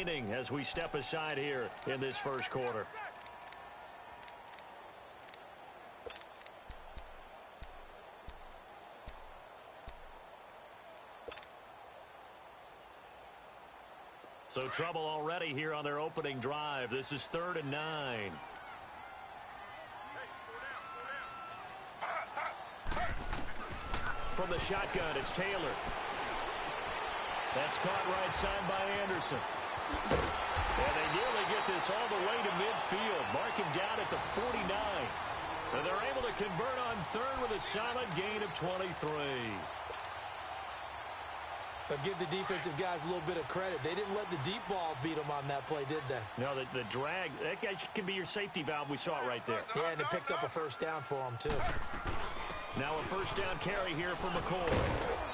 remaining as we step aside here in this first quarter. So trouble already here on their opening drive. This is 3rd and 9. From the shotgun, it's Taylor. That's caught right side by Anderson. And they nearly get this all the way to midfield. Mark him down at the 49. And they're able to convert on 3rd with a solid gain of 23. But give the defensive guys a little bit of credit. They didn't let the deep ball beat them on that play, did they? No, the drag, that guy can be your safety valve. We saw it right there. Yeah, and they picked up a first down for him, too. Now a first down carry here for McCoy.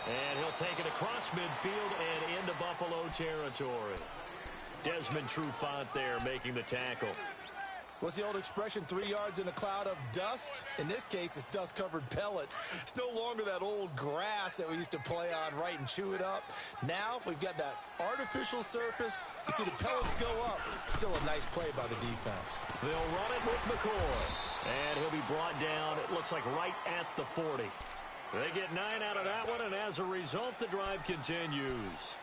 And he'll take it across midfield and into Buffalo territory. Desmond Trufant there making the tackle. What's the old expression, 3 yards in a cloud of dust? In this case, it's dust-covered pellets. It's no longer that old grass that we used to play on, right, and chew it up. Now we've got that artificial surface. You see the pellets go up. Still a nice play by the defense. They'll run it with McCoy. And he'll be brought down, it looks like, right at the 40. They get 9 out of that one, and as a result, the drive continues.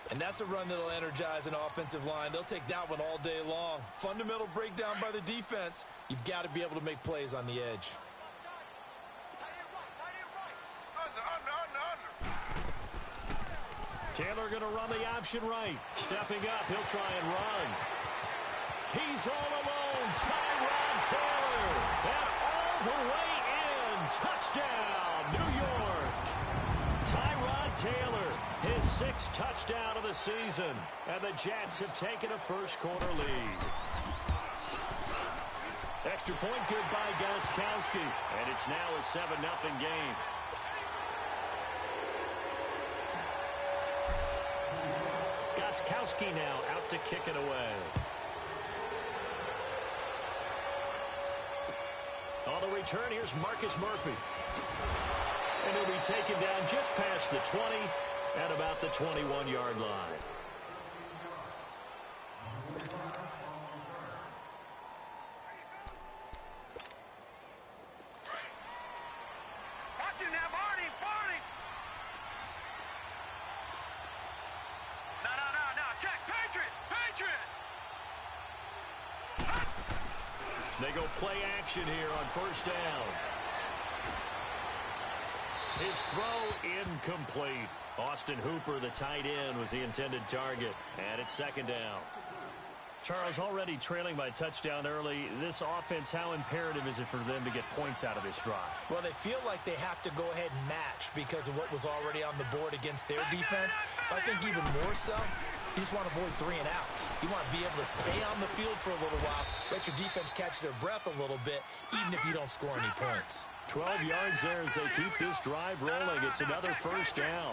And that's a run that'll energize an offensive line. They'll take that one all day long. Fundamental breakdown by the defense. You've got to be able to make plays on the edge. Taylor going to run the option right. Stepping up, he'll try and run. He's all alone. Tyrod Taylor. And all the way in. Touchdown, New York. Tyrod Taylor, his 6th touchdown of the season. And the Jets have taken a first-quarter lead. Extra point good by Gostkowski. And it's now a 7-0 game. Gostkowski now out to kick it away. On the return, here's Marcus Murphy. And he'll be taken down just past the 20 at about the 21-yard line. Watch him now, Barney! No, check! Patriot! They go play action here on first down. His throw incomplete. Austin Hooper, the tight end, was the intended target. And it's 2nd down. Charles, already trailing by touchdown early. This offense, how imperative is it for them to get points out of this drive? Well, they feel like they have to go ahead and match because of what was already on the board against their defense. But I think even more so, you just want to avoid 3 and outs. You want to be able to stay on the field for a little while, let your defense catch their breath a little bit, even if you don't score any points. 12 yards there as they keep this drive rolling. It's another first down.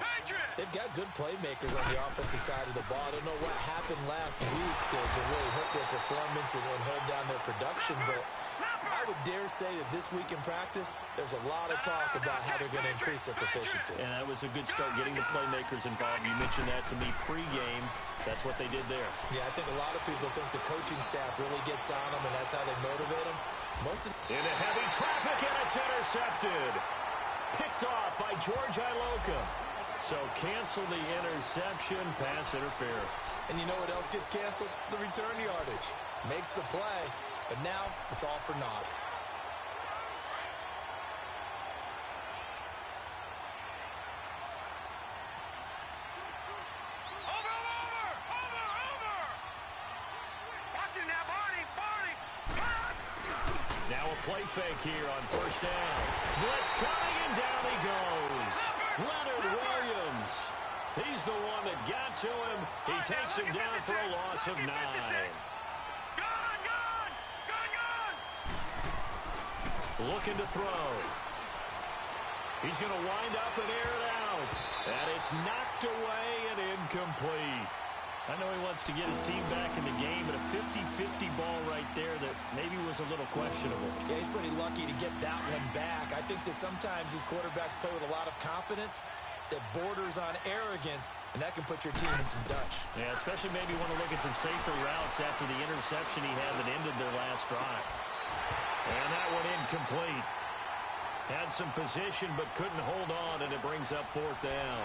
They've got good playmakers on the offensive side of the ball. I don't know what happened last week to really hurt their performance and hold down their production, but I would dare say that this week in practice, there's a lot of talk about how they're going to increase their proficiency. And that was a good start, getting the playmakers involved. You mentioned that to me pregame. That's what they did there. Yeah, I think a lot of people think the coaching staff really gets on them, and that's how they motivate them. Into heavy traffic, and it's intercepted. Picked off by George Iloka. So cancel the interception, pass interference. And you know what else gets canceled? The return yardage. Makes the play, but now it's all for naught. Now a play fake here on first down. Blitz coming, and down he goes. Leonard Williams. He's the one that got to him. He takes him down for a loss of 9. Looking to throw. He's going to wind up and air it out. And it's knocked away and incomplete. I know he wants to get his team back in the game, but a 50-50 ball right there that maybe was a little questionable. Yeah, he's pretty lucky to get that one back. I think that sometimes his quarterbacks play with a lot of confidence, that borders on arrogance, and that can put your team in some Dutch. Yeah, especially maybe want to look at some safer routes after the interception he had that ended their last drive. And that one incomplete. Had some position but couldn't hold on, and it brings up fourth down.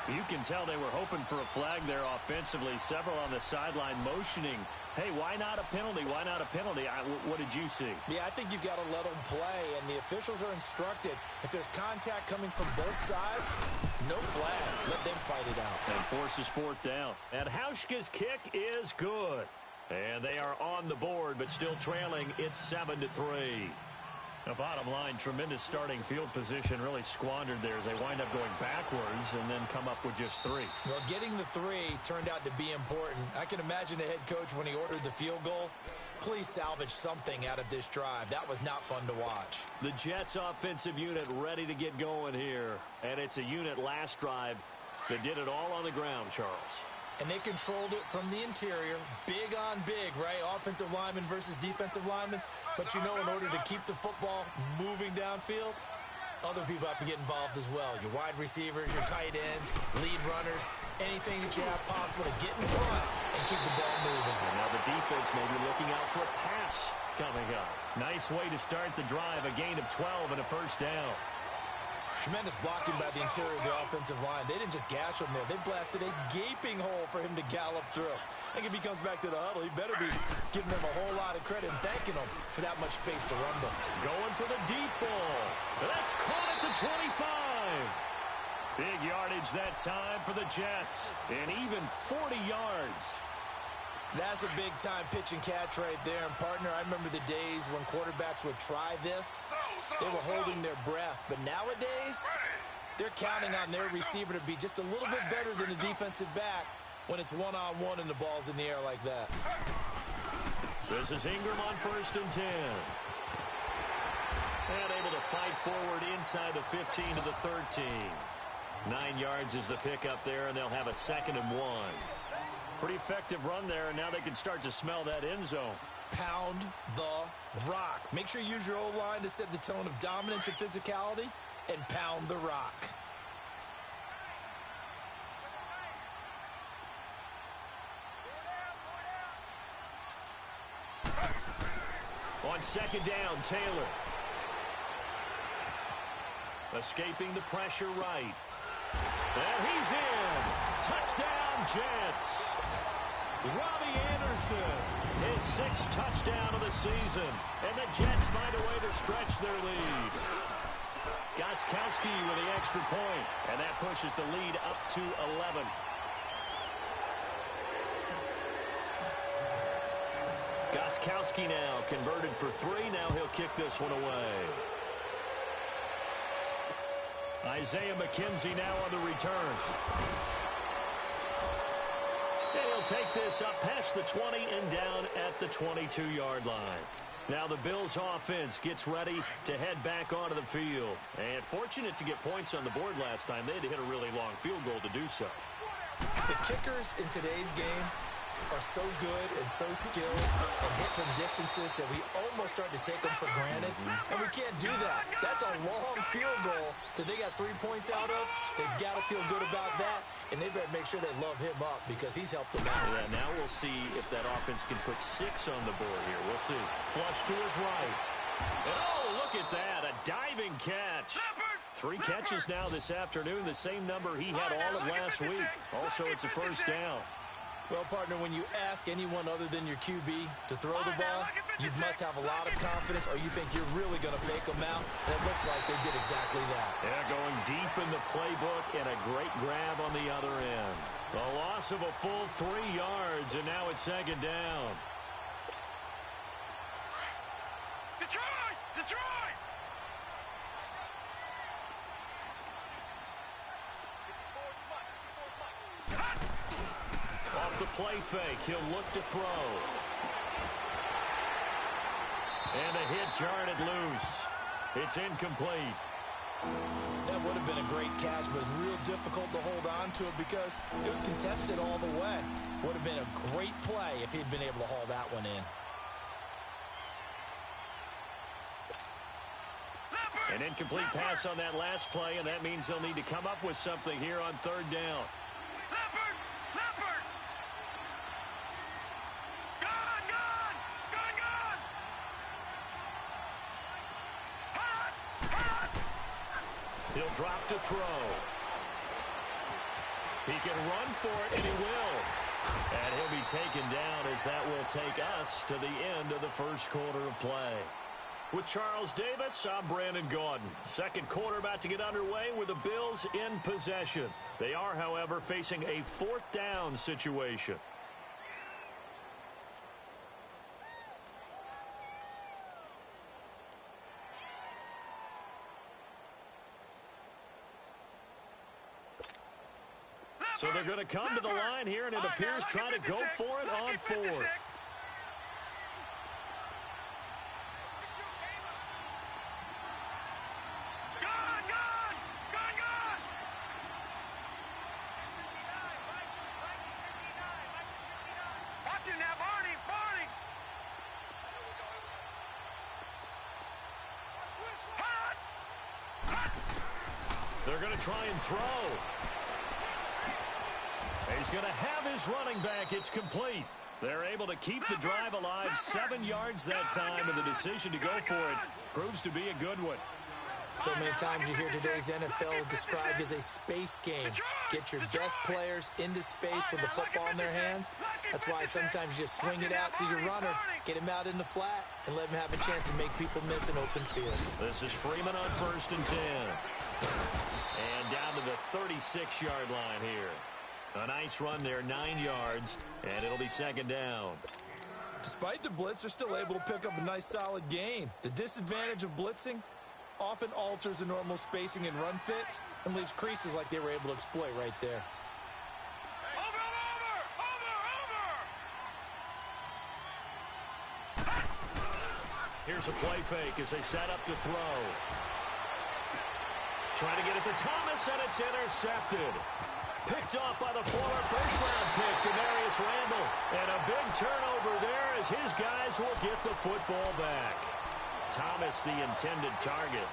You can tell they were hoping for a flag there offensively. Several on the sideline motioning, hey, why not a penalty? Why not a penalty? What did you see? Yeah, I think you've got to let them play, and the officials are instructed. If there's contact coming from both sides, no flag. Let them fight it out. And forces fourth down. And Hauschka's kick is good. And they are on the board, but still trailing. It's 7-3. The bottom line, tremendous starting field position, really squandered there as they wind up going backwards and then come up with just 3. Well, getting the 3 turned out to be important. I can imagine the head coach when he ordered the field goal. Please salvage something out of this drive. That was not fun to watch. The Jets offensive unit ready to get going here. And it's a unit last drive that did it all on the ground, Charles. And they controlled it from the interior. Big on big, right? Offensive lineman versus defensive lineman. But you know, in order to keep the football moving downfield, other people have to get involved as well. Your wide receivers, your tight ends, lead runners, anything that you have possible to get in front and keep the ball moving. And now the defense may be looking out for a pass coming up. Nice way to start the drive. A gain of 12 and a first down. Tremendous blocking by the interior of the offensive line. They didn't just gash him there. They blasted a gaping hole for him to gallop through. I think if he comes back to the huddle, he better be giving them a whole lot of credit and thanking them for that much space to rumble. Going for the deep ball. That's caught at the 25. Big yardage that time for the Jets. And even 40 yards. That's a big-time pitch and catch right there. And, partner, I remember the days when quarterbacks would try this. They were holding their breath. But nowadays, they're counting on their receiver to be just a little bit better than the defensive back when it's one-on-one and the ball's in the air like that. This is Ingram on 1st and 10. And able to fight forward inside the 15 to the 13. 9 yards is the pickup there, and they'll have a 2nd and 1. Pretty effective run there, and now they can start to smell that end zone. Pound the rock. Make sure you use your O-line to set the tone of dominance and physicality, and pound the rock. On 2nd down, Taylor. Escaping the pressure right. And he's in. Touchdown, Jets. Robbie Anderson, his 6th touchdown of the season. And the Jets find a way to stretch their lead. Gostkowski with the extra point. And that pushes the lead up to 11. Gostkowski now converted for 3. Now he'll kick this one away. Isaiah McKenzie now on the return. And he'll take this up past the 20 and down at the 22-yard line. Now the Bills offense gets ready to head back onto the field. And fortunate to get points on the board last time. They had to hit a really long field goal to do so. The kickers in today's game are so good and so skilled and hit from distances that we almost start to take them for granted. And we can't do that. That's a long field goal that they got 3 points out of. They've got to feel good about that, and they better make sure they love him up because he's helped them out. Yeah, now we'll see if that offense can put 6 on the board here. We'll see. Flush to his right. And oh, look at that. A diving catch. 3 catches now this afternoon, the same number he had all of last week. Also, it's a first down. Well, partner, when you ask anyone other than your QB to throw the ball, you must have a lot of confidence or you think you're really going to fake them out. And it looks like they did exactly that. Yeah, going deep in the playbook and a great grab on the other end. A loss of a full 3 yards, and now it's 2nd down. Detroit! Detroit! Off the play fake, he'll look to throw. And a hit jarred it loose. It's incomplete. That would have been a great catch, but it's real difficult to hold on to it because it was contested all the way. Would have been a great play if he'd been able to haul that one in. Leopard! An incomplete pass on that last play, and that means they'll need to come up with something here on third down. Leopard! Leopard! Gun! Gun! Gun! Gun! Hot! Hot! He'll drop to throw. He can run for it, and he will. And he'll be taken down as that will take us to the end of the first quarter of play. With Charles Davis, I'm Brandon Gaudin. Second quarter about to get underway with the Bills in possession. They are, however, facing a fourth down situation. So they're going to come to the line here, and it appears trying to go for it on fourth. They're going to try and throw. He's going to have his running back. It's complete. They're able to keep the drive alive 7 yards that time, and the decision to go for it proves to be a good one. So many times you hear today's NFL described as a space game. Get your best players into space with the football in their hands. That's why sometimes you just swing it out to your runner, get him out in the flat, and let him have a chance to make people miss an open field. This is Freeman on 1st and 10. And down to the 36-yard line here. A nice run there, 9 yards, and it'll be second down. Despite the blitz, they're still able to pick up a nice solid gain. The disadvantage of blitzing often alters the normal spacing and run fits and leaves creases like they were able to exploit right there. Here's a play fake as they set up to throw. Trying to get it to Thomas, and it's intercepted. Picked off by the former first-round pick, Demarius Randall. And a big turnover there as his guys will get the football back. Thomas, the intended target.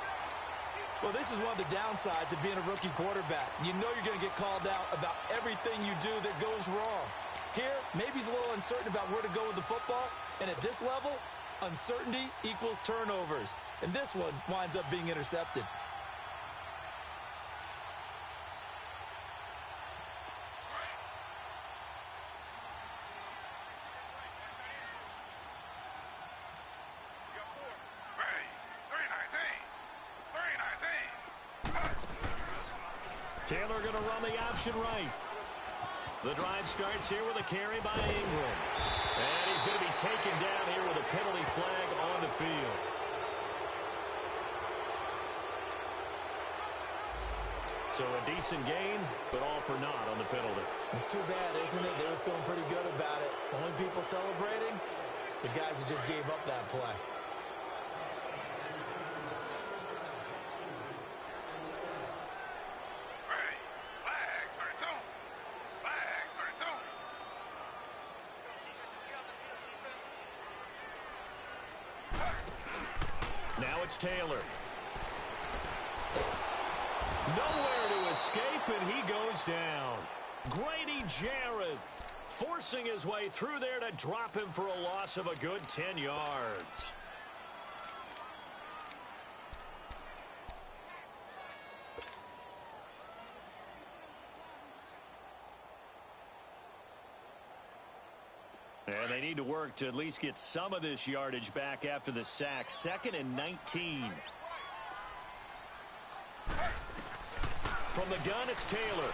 Well, this is one of the downsides of being a rookie quarterback. You know you're going to get called out about everything you do that goes wrong. Here, maybe he's a little uncertain about where to go with the football. And at this level, uncertainty equals turnovers. And this one winds up being intercepted. Taylor going to run the option right. The drive starts here with a carry by Ingram. And he's going to be taken down here with a penalty flag on the field. So a decent gain, but all for naught on the penalty. It's too bad, isn't it? They were feeling pretty good about it. The only people celebrating, the guys who just gave up that play. Now it's Taylor. Nowhere to escape, and he goes down. Grady Jarrett forcing his way through there to drop him for a loss of a good 10 yards. And they need to work to at least get some of this yardage back after the sack. 2nd and 19. From the gun, it's Taylor.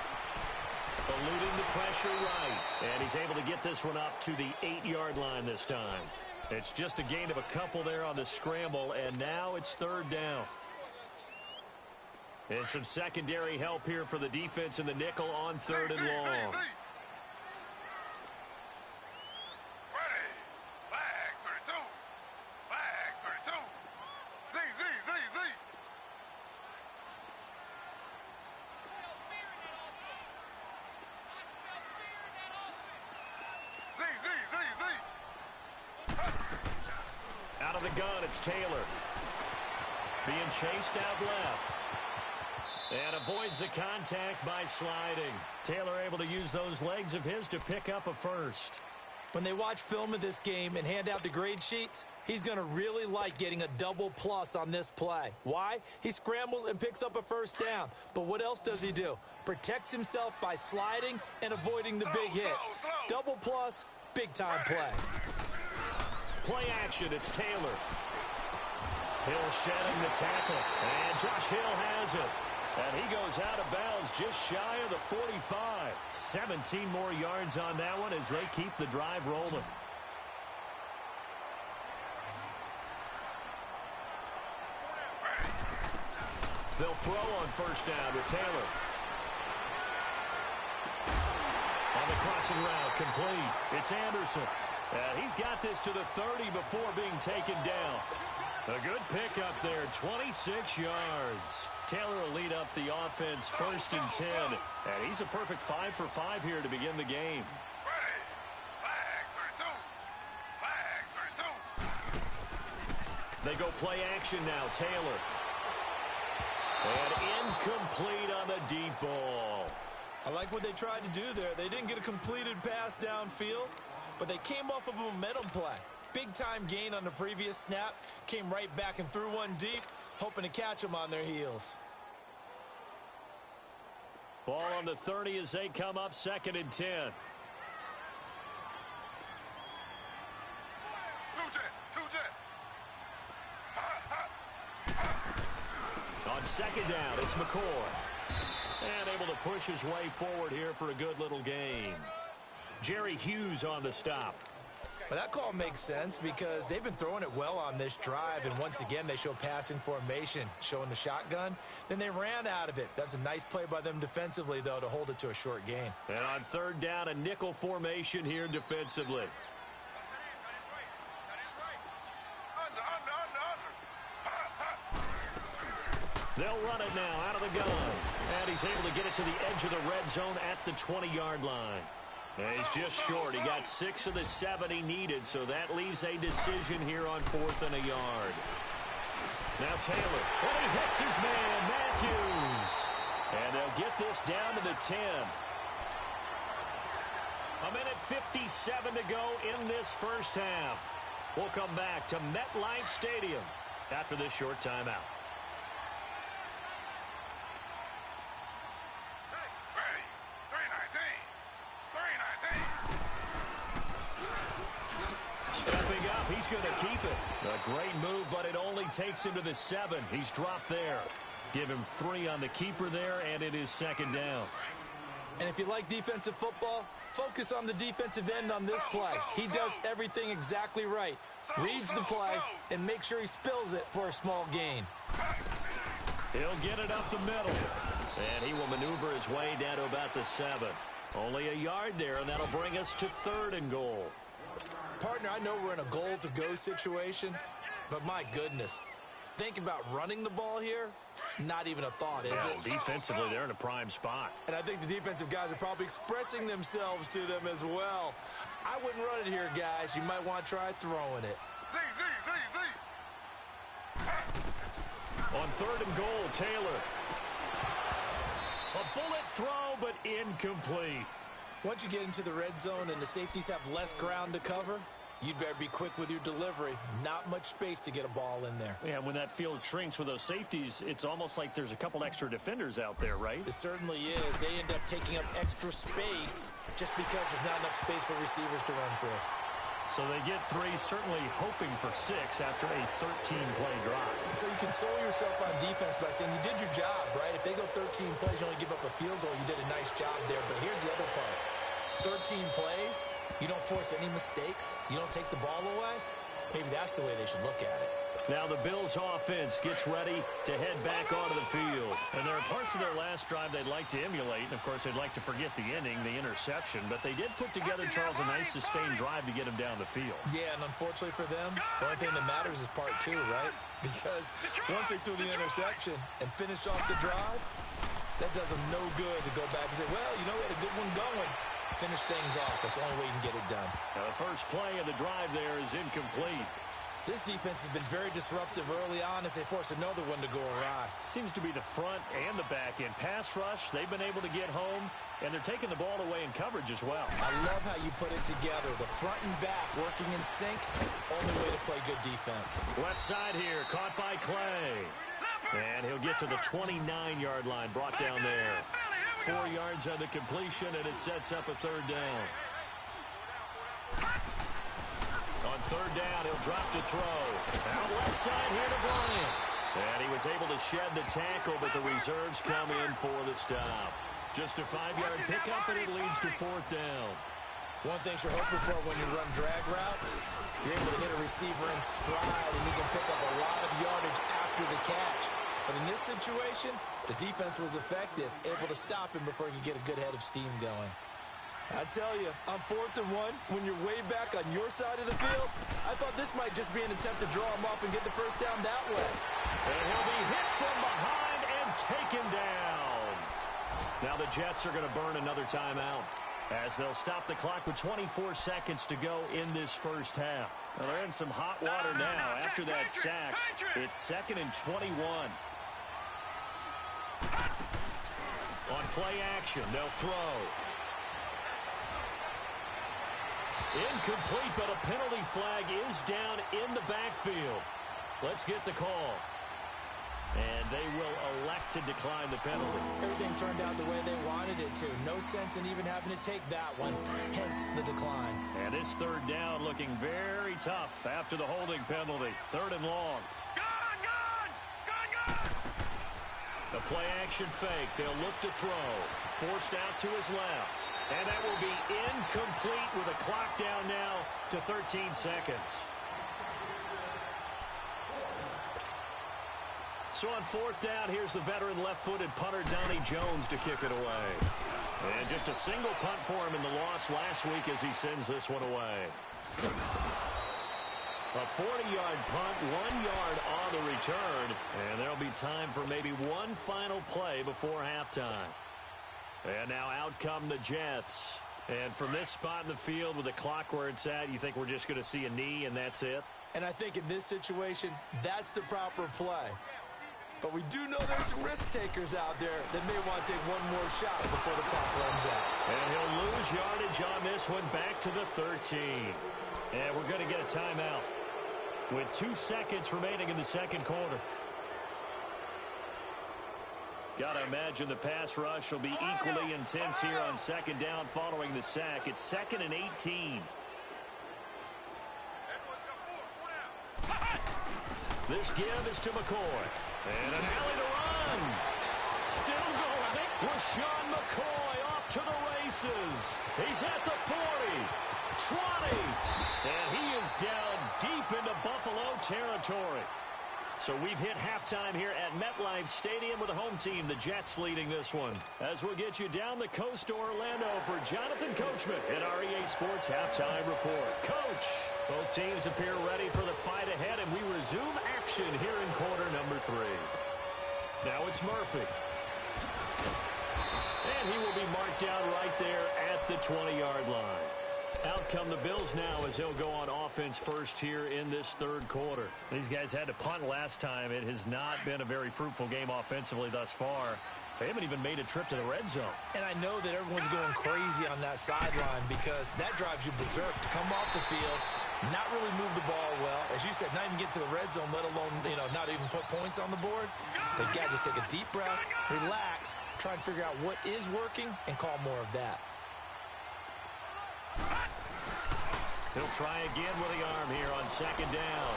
Eluding the pressure right. And he's able to get this one up to the 8-yard line this time. It's just a gain of a couple there on the scramble, and now it's 3rd down. And some secondary help here for the defense in the nickel on 3rd and long. Out of the gun, it's Taylor. Being chased out left. And avoids the contact by sliding. Taylor able to use those legs of his to pick up a first. When they watch film of this game and hand out the grade sheets, he's going to really like getting a double plus on this play. Why? He scrambles and picks up a first down. But what else does he do? Protects himself by sliding and avoiding the big hit. Double plus, big-time play. Play action, it's Taylor. Hill shedding the tackle, and Josh Hill has it. And he goes out of bounds just shy of the 45. 17 more yards on that one as they keep the drive rolling. They'll throw on first down to Taylor. On the crossing route, complete. It's Anderson. And he's got this to the 30 before being taken down. A good pickup there, 26 yards. Taylor will lead up the offense first and 10. And he's a perfect 5 for 5 here to begin the game. They go play action now, Taylor. And incomplete on the deep ball. I like what they tried to do there. They didn't get a completed pass downfield, but they came off of a momentum play. Big-time gain on the previous snap. Came right back and threw one deep, hoping to catch them on their heels. Ball on the 30 as they come up second and 10. On second down, it's McCoy. And able to push his way forward here for a good little gain. Jerry Hughes on the stop. Well, that call makes sense because they've been throwing it well on this drive, and once again they show passing formation, showing the shotgun. Then they ran out of it. That's a nice play by them defensively, though, to hold it to a short gain. And on third down, a nickel formation here defensively. They'll run it now out of the gun. And he's able to get it to the edge of the red zone at the 20-yard line. And he's just short. He got 6 of the 7 he needed, so that leaves a decision here on 4th and a yard. Now Taylor. And he hits his man, Matthews. And they'll get this down to the 10. A minute 57 to go in this first half. We'll come back to MetLife Stadium after this short timeout. Stepping up, he's going to keep it. A great move, but it only takes him to the 7. He's dropped there. Give him 3 on the keeper there, and it is second down. And if you like defensive football, focus on the defensive end on this play. He does everything exactly right. Reads the play and makes sure he spills it for a small gain. He'll get it up the middle. And he will maneuver his way down to about the 7. Only a yard there, and that'll bring us to 3rd and goal. Partner, I know we're in a goal-to-go situation, but my goodness, think about running the ball here, not even a thought, is it? Defensively, they're in a prime spot. And I think the defensive guys are probably expressing themselves to them as well. I wouldn't run it here, guys. You might want to try throwing it. On 3rd and goal, Taylor. A bullet throw, but incomplete. Once you get into the red zone and the safeties have less ground to cover, you'd better be quick with your delivery. Not much space to get a ball in there. Yeah, when that field shrinks with those safeties, it's almost like there's a couple extra defenders out there, right? It certainly is. They end up taking up extra space just because there's not enough space for receivers to run through. So they get 3, certainly hoping for 6 after a 13-play drive. So you console yourself on defense by saying you did your job, right? If they go 13 plays, you only give up a field goal, you did a nice job there. But here's the other part. 13 plays, you don't force any mistakes, you don't take the ball away. Maybe that's the way they should look at it. Now the Bills offense gets ready to head back onto the field. And there are parts of their last drive they'd like to emulate. And, of course, they'd like to forget the ending, the interception. But they did put together, Charles, a nice sustained drive to get him down the field. Yeah, and unfortunately for them, the only thing that matters is part 2, right? Because once they threw the interception and finished off the drive, that does them no good to go back and say, well, you know, we had a good one going. Finish things off. That's the only way you can get it done. Now the first play of the drive there is incomplete. This defense has been very disruptive early on as they force another one to go awry. Seems to be the front and the back end. Pass rush, they've been able to get home, and they're taking the ball away in coverage as well. I love how you put it together. The front and back working in sync. Only way to play good defense. Left side here, caught by Clay. And he'll get to the 29-yard line, brought down there. 4 yards on the completion, and it sets up a third down. On third down, he'll drop to throw. Out left side here to Bryant. And he was able to shed the tackle, but the reserves come in for the stop. Just a 5-yard pickup, and it leads to fourth down. One thing you're hoping for when you run drag routes, you're able to hit a receiver in stride, and you can pick up a lot of yardage after the catch. But in this situation, the defense was effective, able to stop him before he could get a good head of steam going. I tell you, on 4th and 1, when you're way back on your side of the field, I thought this might just be an attempt to draw him up and get the first down that way. And he'll be hit from behind and taken down. Now the Jets are going to burn another timeout as they'll stop the clock with 24 seconds to go in this first half. Well, they're in some hot water now after that sack. It's 2nd and 21. On play action, they'll throw. Incomplete, but a penalty flag is down in the backfield. Let's get the call. And they will elect to decline the penalty. Everything turned out the way they wanted it to. No sense in even having to take that one, hence the decline. And this third down looking very tough after the holding penalty. 3rd and long. The play action fake. They'll look to throw. Forced out to his left. And that will be incomplete with a clock down now to 13 seconds. So on 4th down, here's the veteran left-footed punter Donnie Jones to kick it away. And just a single punt for him in the loss last week as he sends this one away. A 40-yard punt, 1 yard on the return. And there'll be time for maybe one final play before halftime. And now out come the Jets. And from this spot in the field with the clock where it's at, you think we're just going to see a knee and that's it? And I think in this situation, that's the proper play. But we do know there's some risk takers out there that may want to take one more shot before the clock runs out. And he'll lose yardage on this one back to the 13. And we're going to get a timeout with 2 seconds remaining in the second quarter. Got to imagine the pass rush will be equally intense here on 2nd down following the sack. It's 2nd and 18. This give is to McCoy. And an alley to run. Still going. Rashawn McCoy off to the races. He's at the 40, 20. And he is down deep into Buffalo territory. So we've hit halftime here at MetLife Stadium with the home team, the Jets, leading this one. As we'll get you down the coast to Orlando for Jonathan Coachman at our EA Sports Halftime Report. Coach, both teams appear ready for the fight ahead, and we resume action here in quarter number 3. Now it's Murphy. And he will be marked down right there at the 20-yard line. Out come the Bills now as they'll go on offense first here in this third quarter. These guys had to punt last time. It has not been a very fruitful game offensively thus far. They haven't even made a trip to the red zone. And I know that everyone's going crazy on that sideline because that drives you berserk to come off the field, not really move the ball well. As you said, not even get to the red zone, let alone, not even put points on the board. They got to just take a deep breath, relax, try and figure out what is working, and call more of that. He'll try again with the arm here on 2nd down.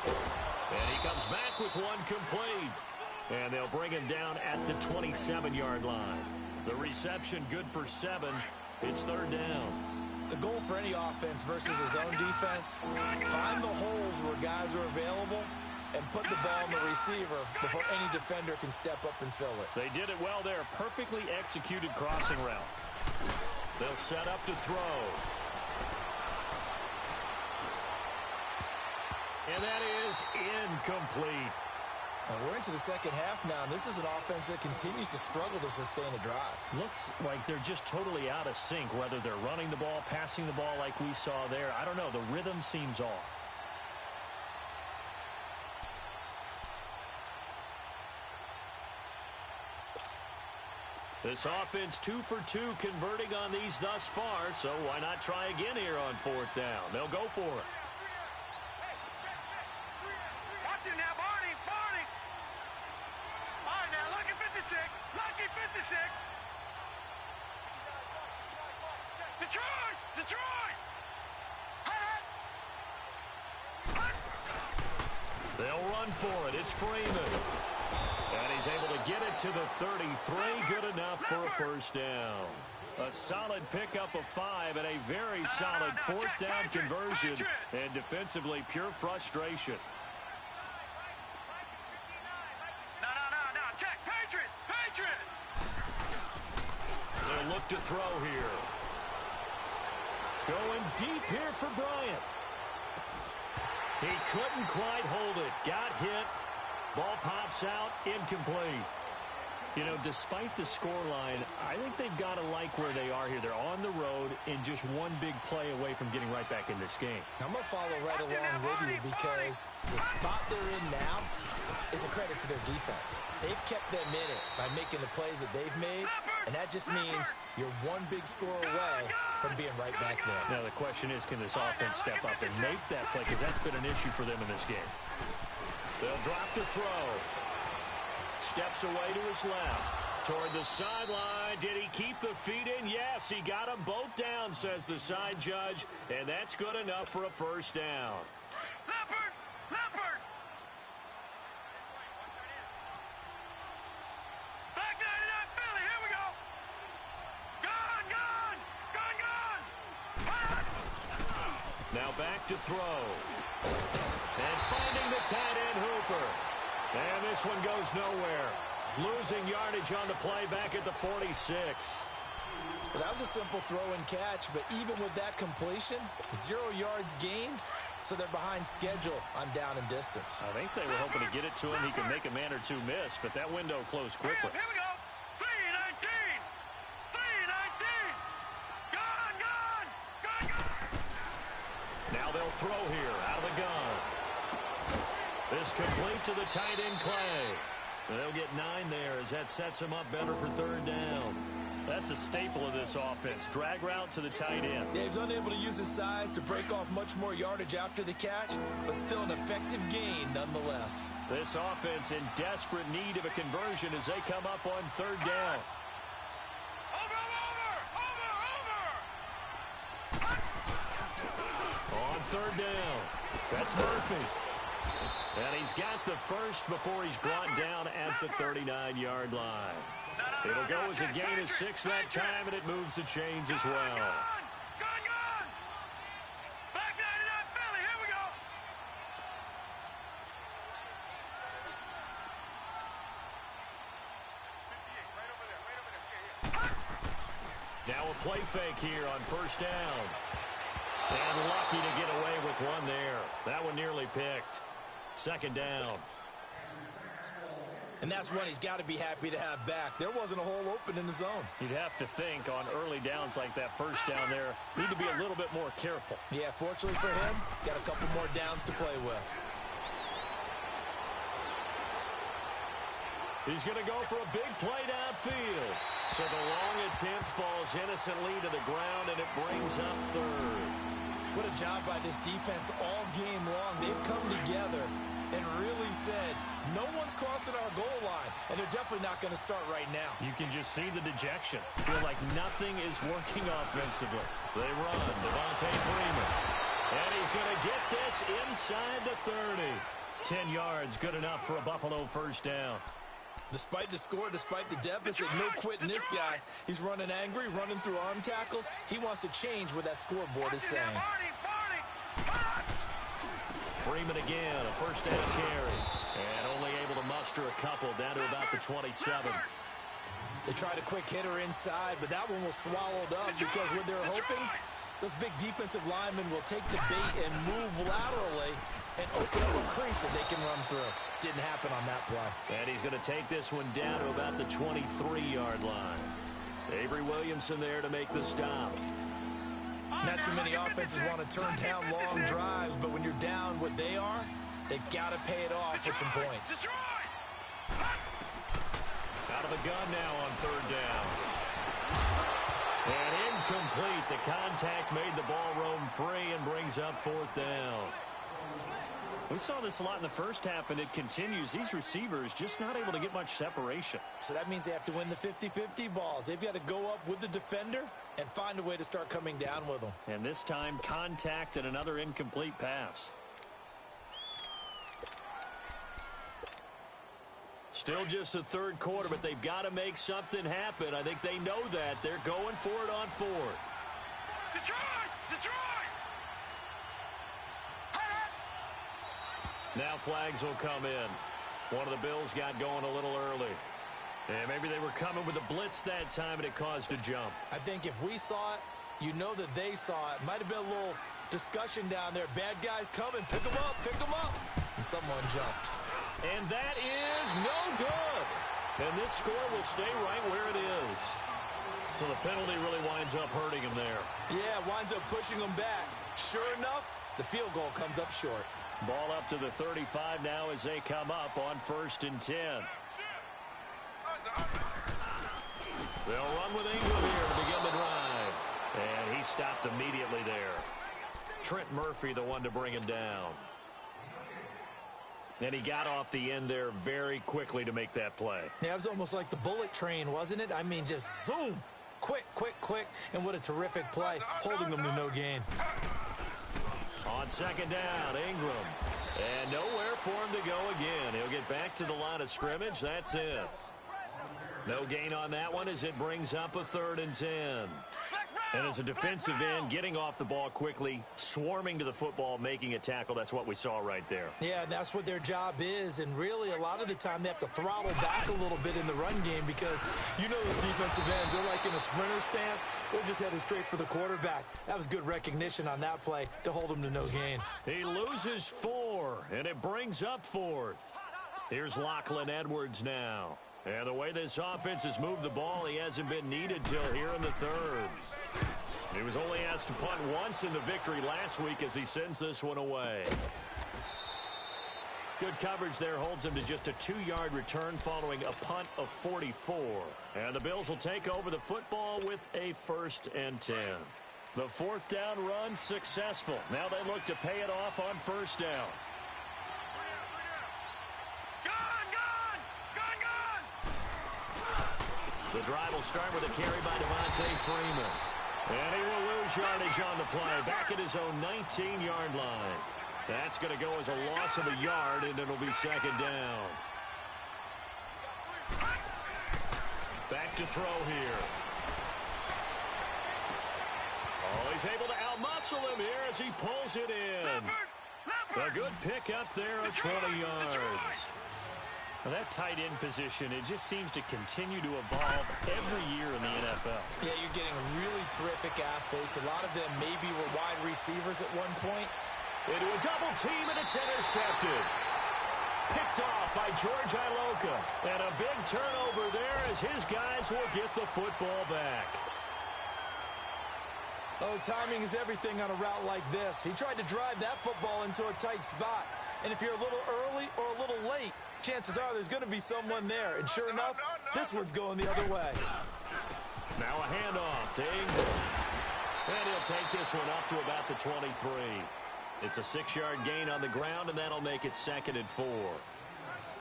And he comes back with one complete. And they'll bring him down at the 27-yard line. The reception good for 7. It's 3rd down. The goal for any offense versus his own defense, find the holes where guys are available and put the ball in the receiver before any defender can step up and fill it. They did it well there. Perfectly executed crossing route. They'll set up to throw. And that is incomplete. And we're into the second half now, and this is an offense that continues to struggle to sustain a drive. Looks like they're just totally out of sync, whether they're running the ball, passing the ball like we saw there. I don't know. The rhythm seems off. This offense 2 for 2 converting on these thus far, so why not try again here on 4th down? They'll go for it. Watch it now, Barney, Barney. All right, now, lucky 56, lucky 56. Detroit, Detroit. They'll run for it. It's Freeman. And he's able to get it to the 33. Good enough for a first down. A solid pickup of 5 and a very solid 4th down conversion. And defensively, pure frustration. No, check, Patriot, Patriot. They'll look to throw here. Going deep here for Bryant. He couldn't quite hold it. Got hit. Ball pops out. Incomplete. You know, despite the scoreline, I think they've got to like where they are here. They're on the road and just one big play away from getting right back in this game. I'm going to follow right along with you because the spot they're in now is a credit to their defense. They've kept them in it by making the plays that they've made, and that just means you're one big score away from being right back there. Now, the question is, can this offense step up and make that play? Because that's been an issue for them in this game. They'll drop the throw. Steps away to his left. Toward the sideline. Did he keep the feet in? Yes, he got them both down, says the side judge. And that's good enough for a first down. Leopard, Leopard. Back 99 Philly, here we go. Gone, gone, gone, gone. Now back to throw. And finding the tight end Hooper. And this one goes nowhere. Losing yardage on the play back at the 46. Well, that was a simple throw and catch, but even with that completion, 0 yards gained, so they're behind schedule on down and distance. I think they were hoping to get it to him. He could make a man or two miss, but that window closed quickly. Here we go. 319. 319. Gone, gone, gone, gone. Now they'll throw here out of the gun. This complete to the tight end Clay. They'll get 9 there as that sets him up better for 3rd down. That's a staple of this offense. Drag route to the tight end. Yeah, he's unable to use his size to break off much more yardage after the catch, but still an effective gain nonetheless. This offense in desperate need of a conversion as they come up on 3rd down. Over. On 3rd down. That's Murphy. And he's got the first before he's brought down at the 39-yard line. It'll go as a gain of 6 that time, and it moves the chains as well. Gone. Back 99 Philly, here we go. Now a play fake here on 1st down. And lucky to get away with one there. That one nearly picked. 2nd down. And that's one he's got to be happy to have back. There wasn't a hole open in the zone. You'd have to think on early downs like that 1st down there, need to be a little bit more careful. Yeah, fortunately for him, got a couple more downs to play with. He's going to go for a big play downfield. So the long attempt falls innocently to the ground, and it brings up 3rd. What a job by this defense all game long. They've come together and really said, no one's crossing our goal line, and they're definitely not going to start right now. You can just see the dejection. Feel like nothing is working offensively. They run. Devontae Freeman. And he's going to get this inside the 30. 10 yards, good enough for a Buffalo first down. Despite the score, despite the deficit, no quitting this guy. He's running angry, running through arm tackles. He wants to change what that scoreboard is saying. Freeman again, a first down carry. And only able to muster a couple down to about the 27. They tried a quick hitter inside, but that one was swallowed up because what they're hoping, those big defensive linemen will take the bait and move laterally and open up a crease that they can run through. Didn't happen on that play. And he's going to take this one down to about the 23-yard line. Avery Williamson there to make the stop. Not too many offenses want to turn down long drives, but when you're down what they are, they've got to pay it off with some points. Out of have a gun now on third down. And incomplete. The contact made the ball roam free and brings up fourth down. We saw this a lot in the first half, and it continues. These receivers just not able to get much separation. So that means they have to win the 50-50 balls. They've got to go up with the defender and find a way to start coming down with them. And this time, contact and another incomplete pass. Still just the third quarter, but they've got to make something happen. I think they know that. They're going for it on fourth. Detroit! Detroit! Now flags will come in. One of the Bills got going a little early. And maybe they were coming with a blitz that time, and it caused a jump. I think if we saw it, you know that they saw it. Might have been a little discussion down there. Bad guys coming. Pick them up. Pick them up. And someone jumped. And that is no good. And this score will stay right where it is. So the penalty really winds up hurting him there. Yeah, winds up pushing them back. Sure enough, the field goal comes up short. Ball up to the 35 now as they come up on 1st and 10. They'll run with Ingram here to begin the drive. And he stopped immediately there. Trent Murphy, the one to bring him down. And he got off the end there very quickly to make that play. Yeah, it was almost like the bullet train, wasn't it? I mean, just zoom. Quick, quick, quick. And what a terrific play, holding them to no gain. On second down, Ingram. And nowhere for him to go again. He'll get back to the line of scrimmage. That's it. No gain on that one as it brings up a 3rd and 10. And as a defensive end, getting off the ball quickly, swarming to the football, making a tackle, that's what we saw right there. Yeah, that's what their job is. And really, a lot of the time, they have to throttle back a little bit in the run game because you know those defensive ends, they're like in a sprinter stance. They're just headed straight for the quarterback. That was good recognition on that play to hold him to no gain. He loses 4, and it brings up 4th. Here's Lachlan Edwards now. And the way this offense has moved the ball, he hasn't been needed till here in the 3rd. He was only asked to punt once in the victory last week as he sends this one away. Good coverage there holds him to just a 2-yard return following a punt of 44. And the Bills will take over the football with a 1st and 10. The 4th down run successful. Now they look to pay it off on 1st down. The drive will start with a carry by Devontae Freeman. And he will lose yardage on the play. Back at his own 19-yard line. That's going to go as a loss of a yard, and it'll be 2nd down. Back to throw here. Oh, he's able to outmuscle him here as he pulls it in. A good pickup there of 20 yards. Now that tight end position, it just seems to continue to evolve every year in the NFL. Yeah, you're getting really terrific athletes. A lot of them maybe were wide receivers at one point. Into a double team, and it's intercepted. Picked off by George Iloka. And a big turnover there as his guys will get the football back. Oh, timing is everything on a route like this. He tried to drive that football into a tight spot. And if you're a little early or a little late, chances are there's going to be someone there. And sure enough, this one's going the other way. Now a handoff to Ingram. And he'll take this one up to about the 23. It's a 6-yard gain on the ground, and that'll make it 2nd and 4.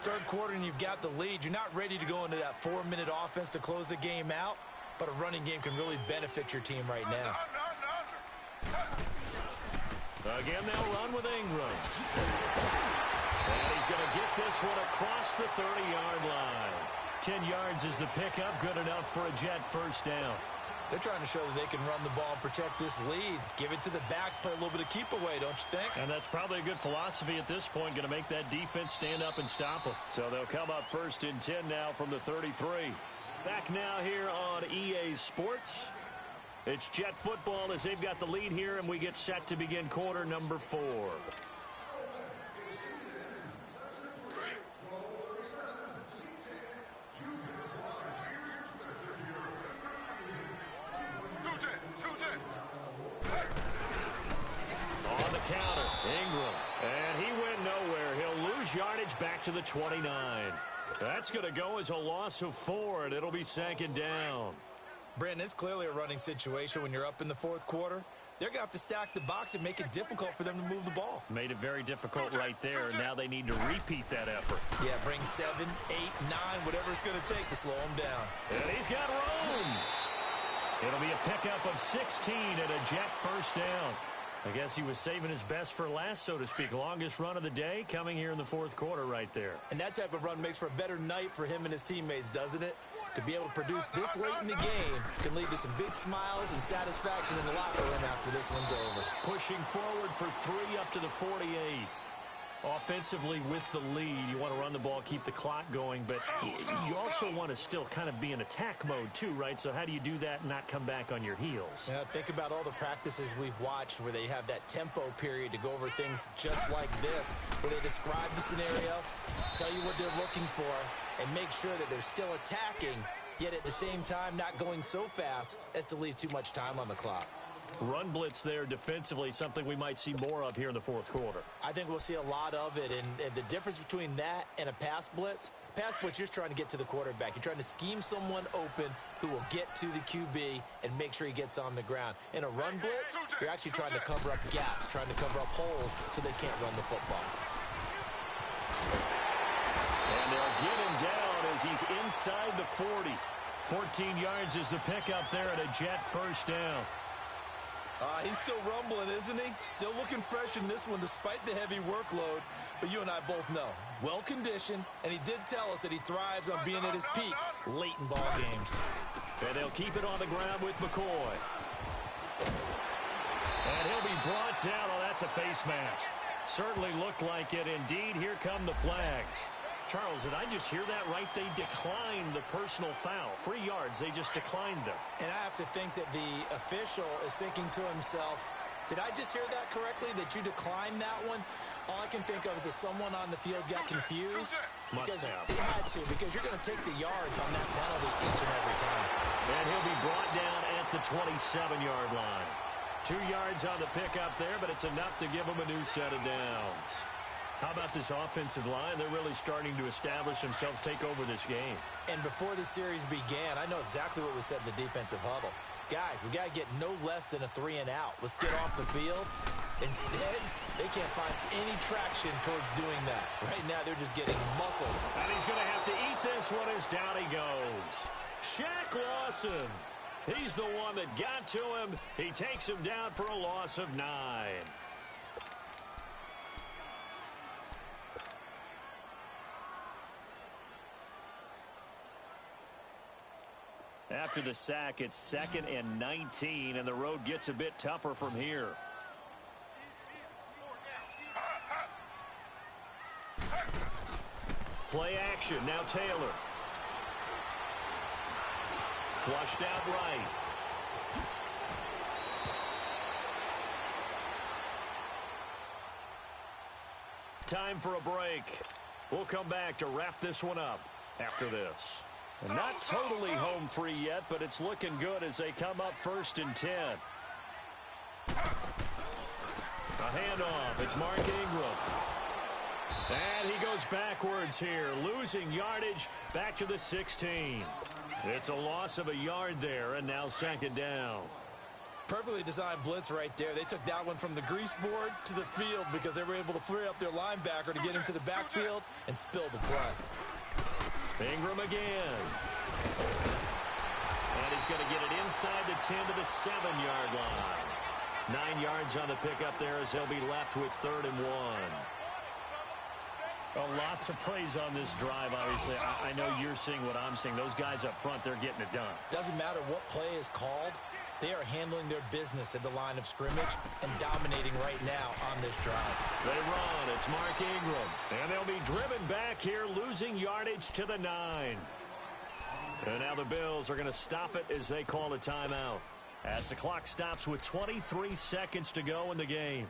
Third quarter, and you've got the lead. You're not ready to go into that 4-minute offense to close the game out, but a running game can really benefit your team right now. Again, they'll run with Ingram. And he's going to get this one across the 30-yard line. 10 yards is the pickup, good enough for a Jet 1st down. They're trying to show that they can run the ball and protect this lead. Give it to the backs, play a little bit of keep away, don't you think? And that's probably a good philosophy at this point, going to make that defense stand up and stop them. So they'll come up 1st and 10 now from the 33. Back now here on EA Sports. It's Jet football as they've got the lead here, and we get set to begin quarter number 4. On the counter, Ingram. And he went nowhere. He'll lose yardage back to the 29. That's going to go as a loss of 4, and it'll be 2nd down. Brandon, it's clearly a running situation when you're up in the fourth quarter. They're going to have to stack the box and make it difficult for them to move the ball. Made it very difficult right there. Now they need to repeat that effort. Yeah, bring 7, 8, 9, whatever it's going to take to slow him down. And he's got room. It'll be a pickup of 16 and a Jet first down. I guess he was saving his best for last, so to speak. Longest run of the day coming here in the fourth quarter right there. And that type of run makes for a better night for him and his teammates, doesn't it? To be able to produce this late in the game can lead to some big smiles and satisfaction in the locker room after this one's over. Pushing forward for 3 up to the 48. Offensively with the lead, you want to run the ball, keep the clock going, but you also want to still kind of be in attack mode too, right? So how do you do that and not come back on your heels? Yeah, think about all the practices we've watched where they have that tempo period to go over things just like this, where they describe the scenario, tell you what they're looking for, and make sure that they're still attacking, yet at the same time not going so fast as to leave too much time on the clock. Run blitz there defensively, something we might see more of here in the fourth quarter. I think we'll see a lot of it, and the difference between that and a pass blitz, you're just trying to get to the quarterback. You're trying to scheme someone open who will get to the QB and make sure he gets on the ground. In a run blitz, you're actually trying to cover up gaps, trying to cover up holes so they can't run the football. And they'll get him down as he's inside the 40. 14 yards is the pickup there at a Jet first down. He's still rumbling, isn't he? Still looking fresh in this one despite the heavy workload. But you and I both know, well-conditioned, and he did tell us that he thrives on being at his peak late in ball games. And they'll keep it on the ground with McCoy. And he'll be brought down. Oh, that's a face mask. Certainly looked like it. Indeed, here come the flags. Charles, did I just hear that right? They declined the personal foul. 3 yards, they just declined them. And I have to think that the official is thinking to himself, did I just hear that correctly, that you declined that one? All I can think of is that someone on the field got confused. Because he had to, because you're going to take the yards on that penalty each and every time. And he'll be brought down at the 27-yard line. 2 yards on the pickup there, but it's enough to give him a new set of downs. How about this offensive line? They're really starting to establish themselves, take over this game. And before the series began, I know exactly what was said in the defensive huddle. Guys, we got to get no less than a 3 and out. Let's get off the field. Instead, they can't find any traction towards doing that. Right now, they're just getting muscled. And he's going to have to eat this one as down he goes. Shaq Lawson. He's the one that got to him. He takes him down for a loss of 9. After the sack, it's 2nd and 19, and the road gets a bit tougher from here. Play action. Now Taylor. Flushed out right. Time for a break. We'll come back to wrap this one up after this. And not totally home free yet, but it's looking good as they come up 1st and 10. A handoff. It's Mark Ingram. And he goes backwards here, losing yardage back to the 16. It's a loss of a yard there, and now 2nd down. Perfectly designed blitz right there. They took that one from the grease board to the field because they were able to free up their linebacker to get into the backfield and spill the play. Ingram again. And he's going to get it inside the 10 to the 7-yard line. 9 yards on the pickup there as they'll be left with 3rd and 1. A lot to praise on this drive, obviously. I know you're seeing what I'm seeing. Those guys up front, they're getting it done. Doesn't matter what play is called. They are handling their business at the line of scrimmage and dominating right now on this drive. They run. It's Mark Ingram. And they'll be driven back here, losing yardage to the 9. And now the Bills are going to stop it as they call a timeout. As the clock stops with 23 seconds to go in the game.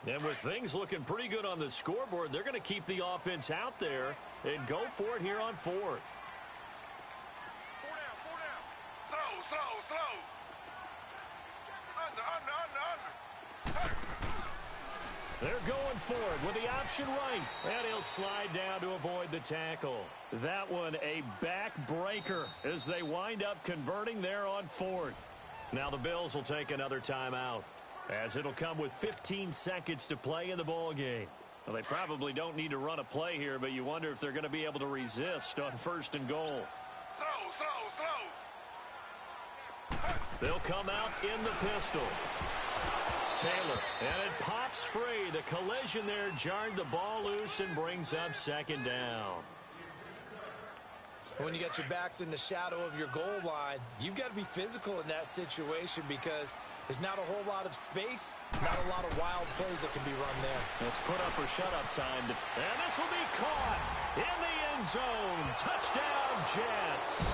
And with things looking pretty good on the scoreboard, they're going to keep the offense out there and go for it here on 4th. 4 down. Slow. under. They're going for it with the option right. And he'll slide down to avoid the tackle. That one a backbreaker as they wind up converting there on fourth. Now the Bills will take another timeout, as it'll come with 15 seconds to play in the ball game. Well, they probably don't need to run a play here, but you wonder if they're going to be able to resist on first and goal. Slow. They'll come out in the pistol. Taylor, and it pops free. The collision there jarred the ball loose and brings up second down. When you got your backs in the shadow of your goal line, you've got to be physical in that situation because there's not a whole lot of space, not a lot of wild plays that can be run there. It's put up or shut up time. And this will be caught in the end zone. Touchdown, Jets.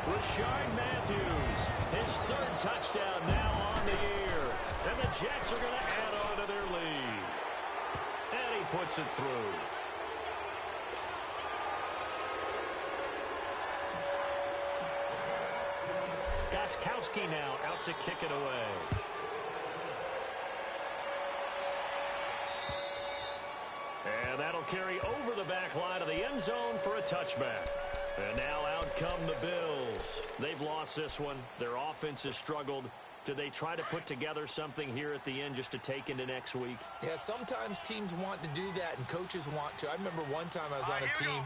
Rashard Matthews, his third touchdown now on the year. And the Jets are going to add on to their lead. And he puts it through. Gostkowski now out to kick it away. And that'll carry over the back line of the end zone for a touchback. And now out come the Bills. They've lost this one. Their offense has struggled. Do they try to put together something here at the end just to take into next week? Yeah, sometimes teams want to do that and coaches want to. I remember one time I was on a team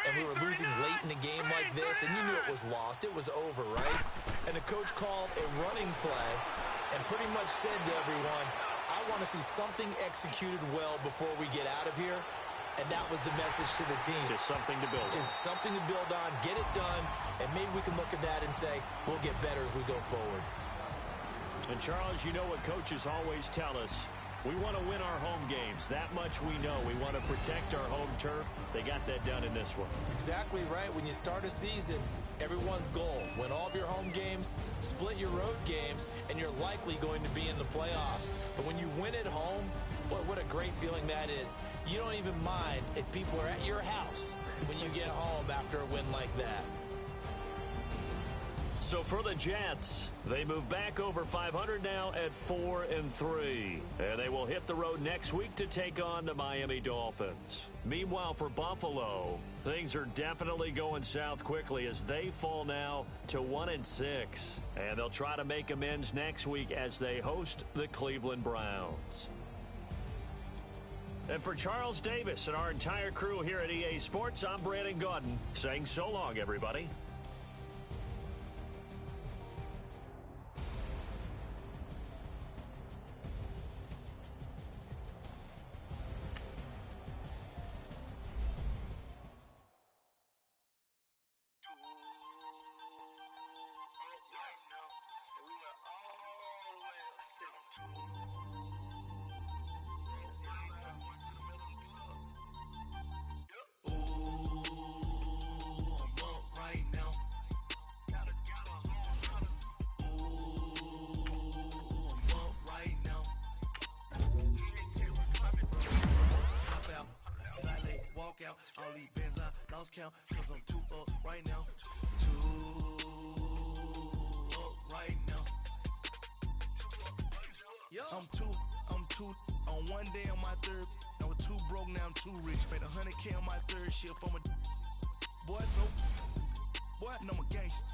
and we were losing late in the game like this, and you knew it was lost. It was over, right? And the coach called a running play and pretty much said to everyone, I want to see something executed well before we get out of here. And that was the message to the team. Just something to build on. Just something to build on, get it done, and maybe we can look at that and say, we'll get better as we go forward. And, Charles, you know what coaches always tell us. We want to win our home games. That much we know. We want to protect our home turf. They got that done in this one. Exactly right. When you start a season, everyone's goal, win all of your home games, split your road games, and you're likely going to be in the playoffs. But when you win at home, boy, what a great feeling that is. You don't even mind if people are at your house when you get home after a win like that. So for the Jets, they move back over 500 now at 4-3. And they will hit the road next week to take on the Miami Dolphins. Meanwhile, for Buffalo, things are definitely going south quickly as they fall now to 1-6. And they'll try to make amends next week as they host the Cleveland Browns. And for Charles Davis and our entire crew here at EA Sports, I'm Brandon Gaudin saying so long, everybody. All these bands I lost count, cause I'm too up right now. Too up right now. Yeah. I'm two on one day on my third. I was too broke, now I'm too rich. Made 100K on my third shift from a boy, so boy, I'm a gangster.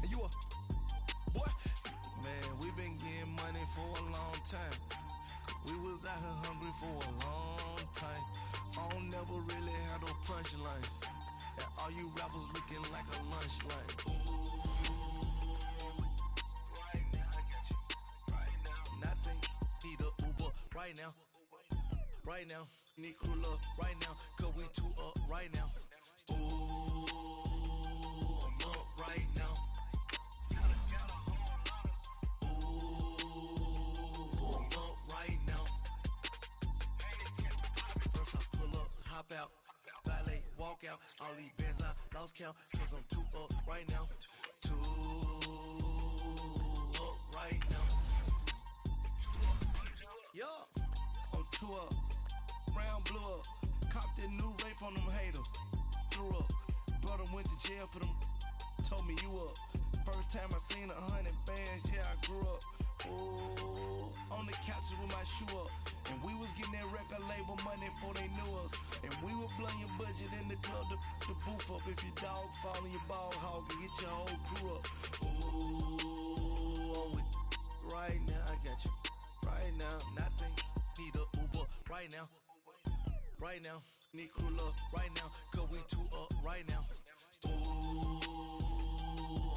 And you a boy. Man, we been getting money for a long time. We was out here hungry for a long time. I don't never really have no punchlines. And all you rappers looking like a lunch line. Right now, I got you. Right now. Nothing. Need a Uber right now. Right now. Need crew up right now. Cause we too up right now. Ooh, I'm up right now. Out, valet, walk out, all these bands I lost count, cause I'm too up right now, too up right now, yeah, I'm too up, round blew up, copped that new rape on them haters, threw up, brother went to jail for them, told me you up, first time I seen 100 bands, yeah I grew up, Oh, on the couches with my shoe up. And we was getting that record label money before they knew us. And we were blowing your budget in the club to the booth up. If your dog fall in your ball hog and get your whole crew up. Ooh, I'm with right now. I got you right now. Nothing. Need a Uber right now. Right now. Need crew love right now. Cause we two up right now. Ooh,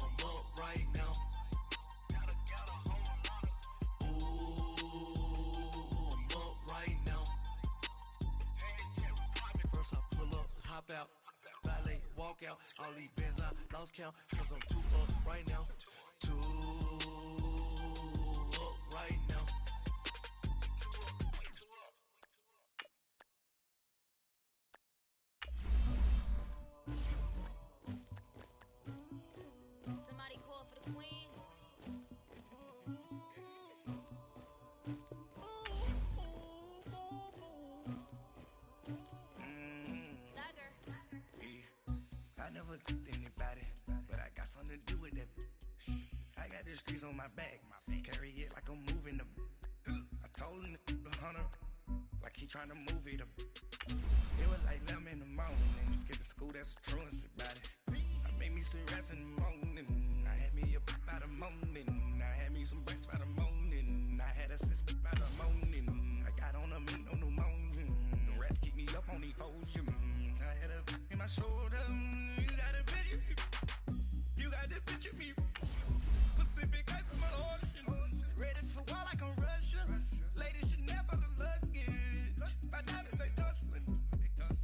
I'm up right now. Hop out, valet, walk out, all these bands I lost count, cause I'm too up right now, too up right now. Somebody call for the queen. I never kicked anybody, but I got something to do with that. I got the streets on my back, carry it like I'm moving the. I told him the hunter, like he trying to move it up. It was like 11 in the morning, skipping school, that's a truancy about it. I made me some rest in the morning, I had me up by the morning, I had me some breaks by the morning, I had a six by the morning, I got on a meat on the morning, the rest keep me up on the podium, I had a in my shoulder, you got a picture, you got this picture me, Pacific ice on my ocean, ready for war like I'm Russia, ladies should never the luggage, my diamonds they tussling,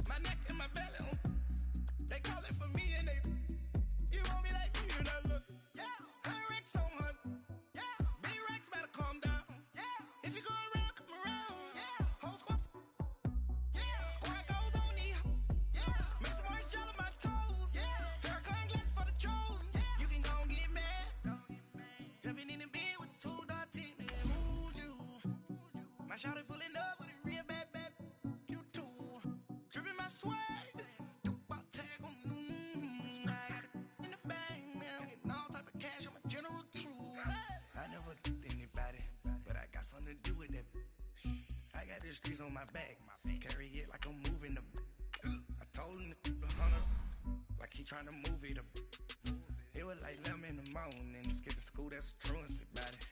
my neck and my belly on, they calling for me and they, you want me like me and I look, yeah, her Rex on her, yeah, B-Rex better calm down, yeah, if you go around, come around, yeah, whole squad, yeah, squad goes on the, yeah, make some orange gel on my toes, yeah, Farrakhan glass for the trolls, yeah, you can go and get mad, jumping in the bed with two dark teeth, man, who'd you, my shawty pulling up with a real bad, you too, dripping my swag, I got it in the bag, man. I'm getting all type of cash. I'm a general true. I never kicked anybody, but I got something to do with that. I got the streets on my back, carry it like I'm moving the. I told him the hunter, like he trying to move it up. It was like 11 in the morning, skipping school, that's a truancy about it.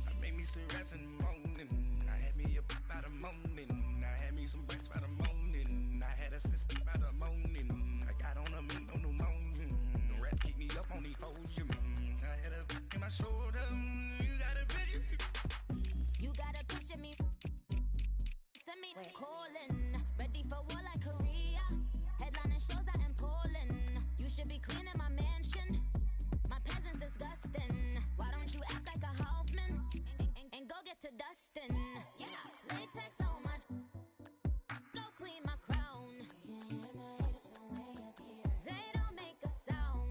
I made me some rest in the morning, I had me up by the morning, I had me some breaks by the morning, I had a six by the morning, I got on a meat on the morning, the rest keep me up on the podium, I had a in my shoulder, you got a picture, You gotta picture me. Send me calling, ready for war like Korea. Headlining shows out in Poland. You should be cleaning my mansion. My peasants disgusting. Why don't you act like a Hoffman and go get to dustin'? Yeah, latex on my. Go clean my crown. They don't make a sound.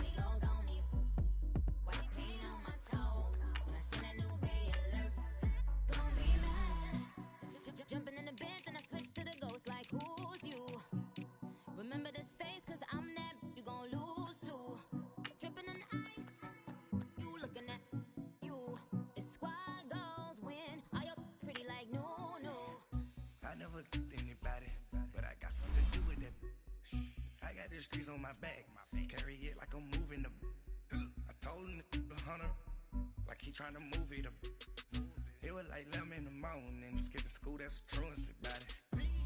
We goes on these white paint on my toes. When I send a new bay alert, gon' be mad. Jumping in the bed, then I switch to the ghost like who's you? Remember this face, cause I'm that you gon' lose too. Dripping in ice, you looking at you. It's squad goals win. Are you pretty like no? I never kicked anybody, but I got something to do with that. I got the streets on my back, carry it like I'm moving the. I told him the hunter, like he trying to move it up. It was like 11 in the morning, skipping school, that's a truancy about it.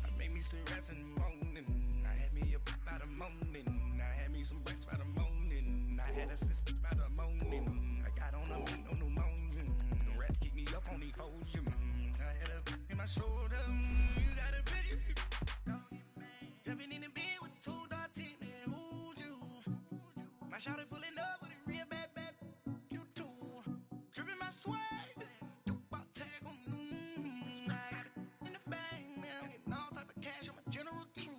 I made me some rest in the morning, I had me up by the morning, I had me some breaks by the morning, I had a six by the morning, I got on a meat on the morning, the rest keep me up on the podium, I had a in my shoulder, you got a picture, jumping in the bed with two dark teeth, man, who'd you, my shawty pulling up with a real bad, you too, dripping my swag, tag on, I got it in the bag, man, I'm getting all type of cash, I'm a general true.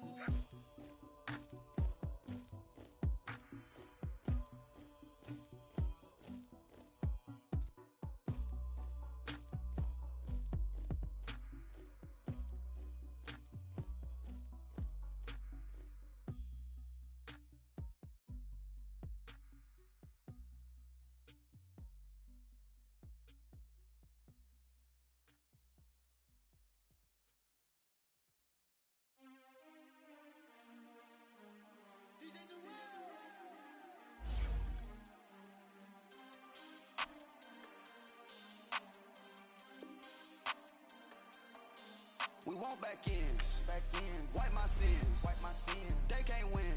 We want back ends. Wipe my sins. They can't win.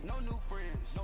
No new friends.